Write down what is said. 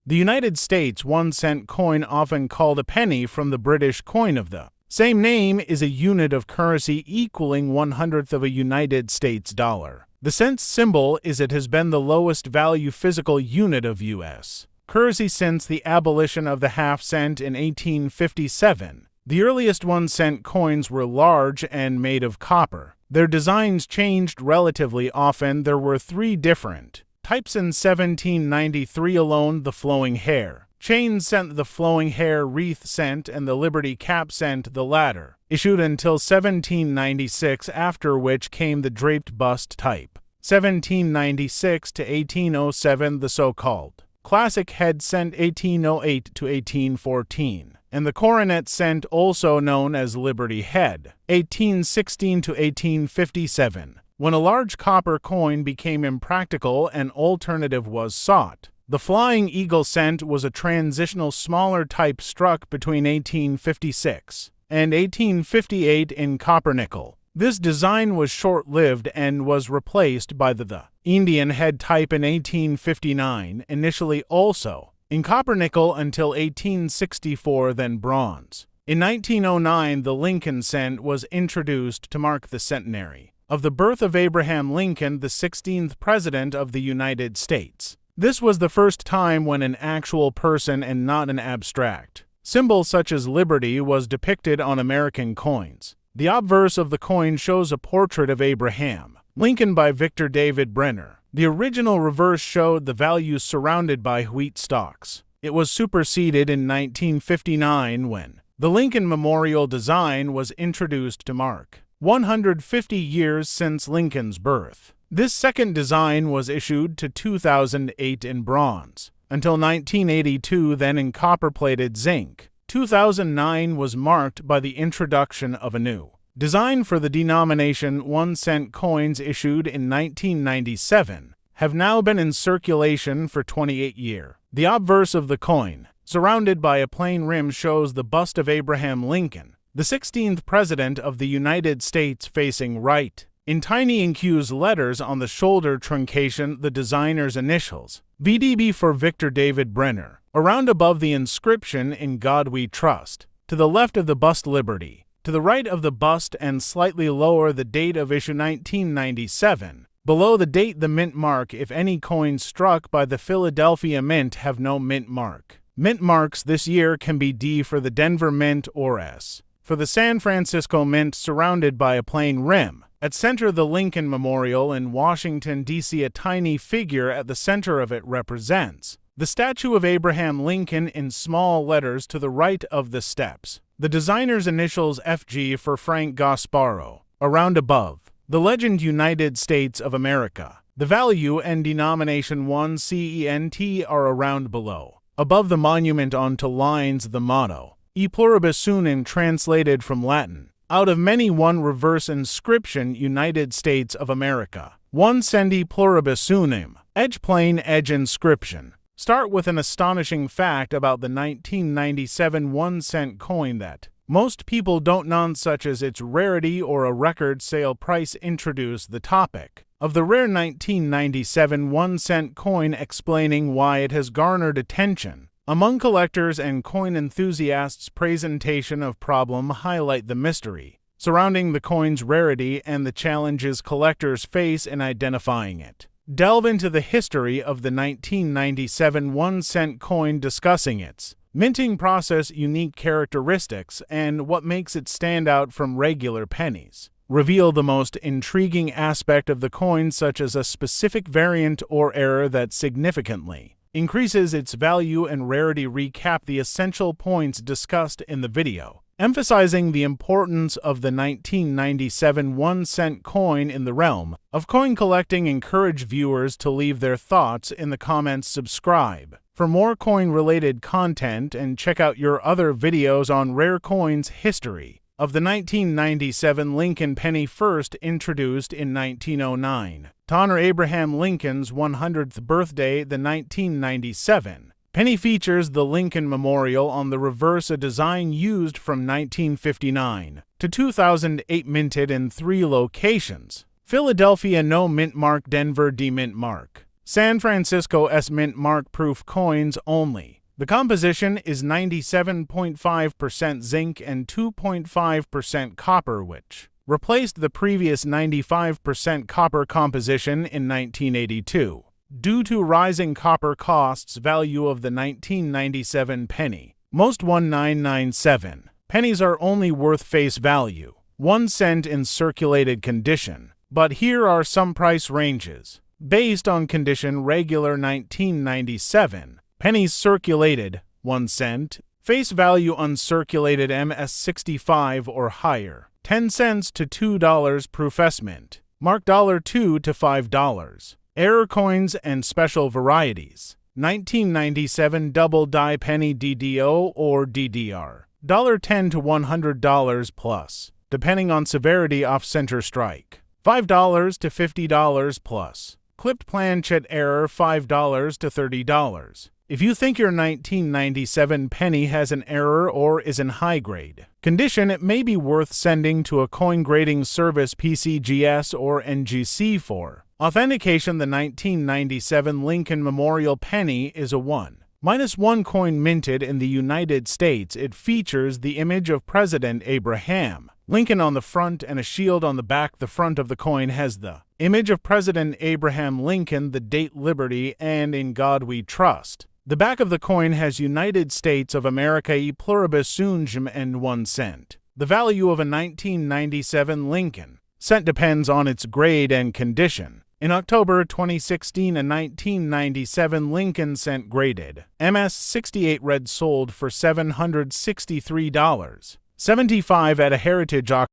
The United States 1-cent coin, often called a penny from the British coin of the same name, is a unit of currency equaling 1/100th of a United States dollar. The cent symbol is it has been the lowest value physical unit of U.S. currency since the abolition of the half cent in 1857. The earliest 1-cent coins were large and made of copper. Their designs changed relatively often. There were 3 different types in 1793 alone: the flowing hair chain cent, the flowing hair wreath cent, and the Liberty cap cent, the latter issued until 1796, after which came the draped bust type. 1796 to 1807, the so-called classic head cent, 1808 to 1814, and the coronet cent, also known as Liberty head, 1816 to 1857. When a large copper coin became impractical, an alternative was sought. The Flying Eagle cent was a transitional smaller type struck between 1856 and 1858 in copper-nickel. This design was short-lived and was replaced by the Indian head type in 1859, initially also in copper-nickel until 1864, then bronze. In 1909, the Lincoln cent was introduced to mark the centenary of the birth of Abraham Lincoln, the 16th President of the United States. This was the first time when an actual person and not an abstract symbol such as liberty was depicted on American coins. The obverse of the coin shows a portrait of Abraham Lincoln by Victor David Brenner. The original reverse showed the values surrounded by wheat stalks. It was superseded in 1959 when the Lincoln Memorial design was introduced to mark 150 years since Lincoln's birth. This second design was issued to 2008 in bronze, until 1982, then in copper-plated zinc. 2009 was marked by the introduction of a new design for the denomination. 1-cent coins issued in 1997 have now been in circulation for 28 years. The obverse of the coin, surrounded by a plain rim, shows the bust of Abraham Lincoln, the 16th President of the United States, facing right. In tiny incused letters on the shoulder truncation, the designer's initials, VDB for Victor David Brenner, around above the inscription, "In God We Trust." To the left of the bust, Liberty. To the right of the bust and slightly lower, the date of issue, 1997. Below the date, the mint mark, if any coins struck by the Philadelphia Mint have no mint mark. Mint marks this year can be D for the Denver Mint or S for the San Francisco Mint, surrounded by a plain rim. At center, the Lincoln Memorial in Washington, D.C. A tiny figure at the center of it represents the statue of Abraham Lincoln in small letters to the right of the steps. The designer's initials, FG for Frank Gasparo, around above. The legend, United States of America. The value and denomination 1 cent are around below. Above the monument onto lines, the motto, E pluribus unum, translated from Latin. Out of many, one reverse inscription, United States of America. 1 cent E pluribus unum. Edge plain edge inscription. Start with an astonishing fact about the 1997 1-cent coin that most people don't know, such as its rarity or a record sale price. Introduce the topic of the rare 1997 1-cent coin, explaining why it has garnered attention among collectors and coin enthusiasts. Presentation of problem, highlight the mystery surrounding the coin's rarity and the challenges collectors face in identifying it. Delve into the history of the 1997 1-cent coin, discussing its minting process, unique characteristics, and what makes it stand out from regular pennies. Reveal the most intriguing aspect of the coin, such as a specific variant or error that significantly increases its value and rarity. Recap the essential points discussed in the video, emphasizing the importance of the 1997 1-cent coin in the realm of coin collecting. Encourage viewers to leave their thoughts in the comments. Subscribe for more coin-related content and check out your other videos on rare coins. History of the 1997 Lincoln penny, first introduced in 1909 to honor Abraham Lincoln's 100th birthday. The 1997 penny features the Lincoln Memorial on the reverse, a design used from 1959 to 2008, minted in 3 locations: Philadelphia no mint mark, Denver D mint mark. San Francisco S Mint mark-proof coins only. The composition is 97.5% zinc and 2.5% copper, which replaced the previous 95% copper composition in 1982. Due to rising copper costs, value of the 1997 penny. Most 1997 pennies are only worth face value, 1 cent in circulated condition. But here are some price ranges. Based on condition: regular 1997 pennies circulated, 1 cent. Face value uncirculated MS65 or higher, 10 cents to $2 proof S-Mint. Mark $2 to $5. Error coins and special varieties. 1997 double die penny DDO or DDR. $10 to $100 plus, depending on severity off-center strike. $5 to $50 plus. Clipped planchet error $5 to $30. If you think your 1997 penny has an error or is in high grade condition, it may be worth sending to a coin grading service PCGS or NGC for authentication. The 1997 Lincoln Memorial penny is a 1-1 coin minted in the United States. It features the image of President Abraham Lincoln on the front and a shield on the back. The front of the coin has the image of President Abraham Lincoln, the date Liberty, and In God We Trust. The back of the coin has United States of America e pluribus unum and 1 cent. The value of a 1997 Lincoln cent depends on its grade and condition. In October 2016, a 1997 Lincoln cent graded MS68 red sold for $763.75 at a Heritage auction.